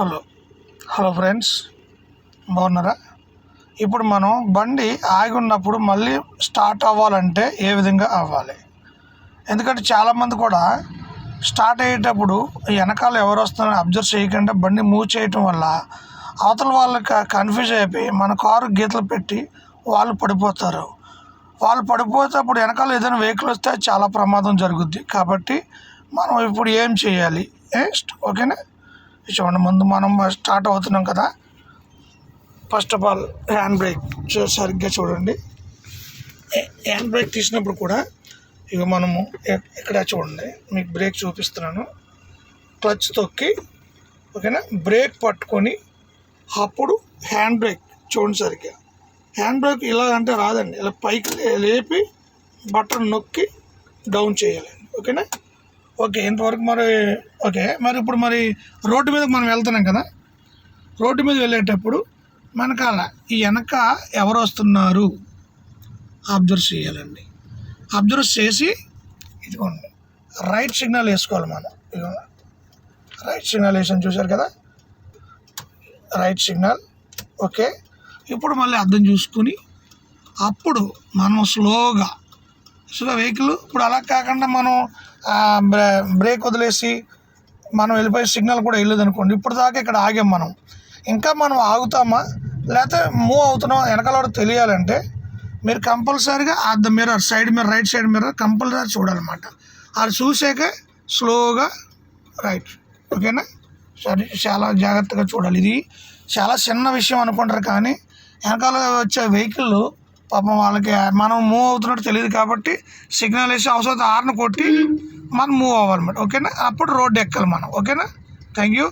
Hello hello friends, బాగున్నారా? ఇప్పుడు మనం బండి ఆగి ఉన్నప్పుడు మళ్ళీ స్టార్ట్ అవ్వాలంటే ఏ విధంగా అవ్వాలి? ఎందుకంటే చాలామంది కూడా స్టార్ట్ అయ్యేటప్పుడు వెనకాల ఎవరు వస్తున్నారని అబ్జర్వ్ చేయకుండా బండి మూవ్ చేయటం వల్ల అవతల వాళ్ళకి కన్ఫ్యూజ్ అయిపోయి మన కారు గీతలు పెట్టి వాళ్ళు పడిపోతారు. వాళ్ళు పడిపోతే అప్పుడు వెనకాల ఏదైనా వెహికల్ వస్తే చాలా ప్రమాదం జరుగుద్ది. కాబట్టి మనం ఇప్పుడు ఏం చేయాలి? ఓకేనా? చూడండి, ముందు మనం స్టార్ట్ అవుతున్నాం కదా. First of all hand brake సరిగ్గా చూడండి. హ్యాండ్ బ్రేక్ తీసినప్పుడు కూడా ఇక మనము ఇక్కడ చూడండి, మీకు బ్రేక్ చూపిస్తున్నాను. క్లచ్ తొక్కి ఓకేనా, బ్రేక్ పట్టుకొని అప్పుడు హ్యాండ్ బ్రేక్ చూడండి సరిగ్గా. హ్యాండ్ బ్రేక్ ఇలా అంటే రాదండి, ఇలా పైకి లేపి బటన్ నొక్కి డౌన్ చేయాలండి. ఓకేనా? ఓకే, ఇంతవరకు మరి ఓకే. మరి ఇప్పుడు మరి రోడ్డు మీద మనం వెళ్తున్నాం కదా. రోడ్డు మీద వెళ్ళేటప్పుడు మనకాల ఈ వెనక ఎవరు వస్తున్నారు అబ్జర్వ్ చేయాలండి. అబ్జర్వ్ చేసి ఇదిగోండి రైట్ సిగ్నల్ వేసుకోవాలి మనం. ఇదిగో రైట్ సిగ్నల్ వేసాను, చూశారు కదా, రైట్ సిగ్నల్. ఓకే, ఇప్పుడు మళ్ళీ అద్దం చూసుకుని అప్పుడు మనం స్లోగా వెహికల్ ఇప్పుడు అలా కాకుండా మనం బ్రేక్ వదిలేసి మనం వెళ్ళిపోయి సిగ్నల్ కూడా వెళ్ళదు అనుకోండి. ఇప్పుడు దాకా ఇక్కడ ఆగాం మనం, ఇంకా మనం ఆగుతామా లేకపోతే మూవ్ అవుతున్నామా వెనకాల కూడా తెలియాలంటే మీరు కంపల్సరీగా the mirror side mirror, right side mirror compulsory చూడాలన్నమాట. అది చూసాక స్లోగా రైట్. ఓకేనా? సరే, చాలా జాగ్రత్తగా చూడాలి. ఇది చాలా చిన్న విషయం అనుకుంటారు, కానీ వెనకాల వచ్చే వెహికల్ పాపం వాళ్ళకి మనం మూవ్ అవుతున్నట్టు తెలియదు. కాబట్టి సిగ్నల్ వేసి అవసరం హార్న్ కొట్టి మనం మూవ్ అవ్వాలన్నమాట. ఓకేనా? అప్పుడు రోడ్డు ఎక్కాలి మనం. ఓకేనా? Thank you.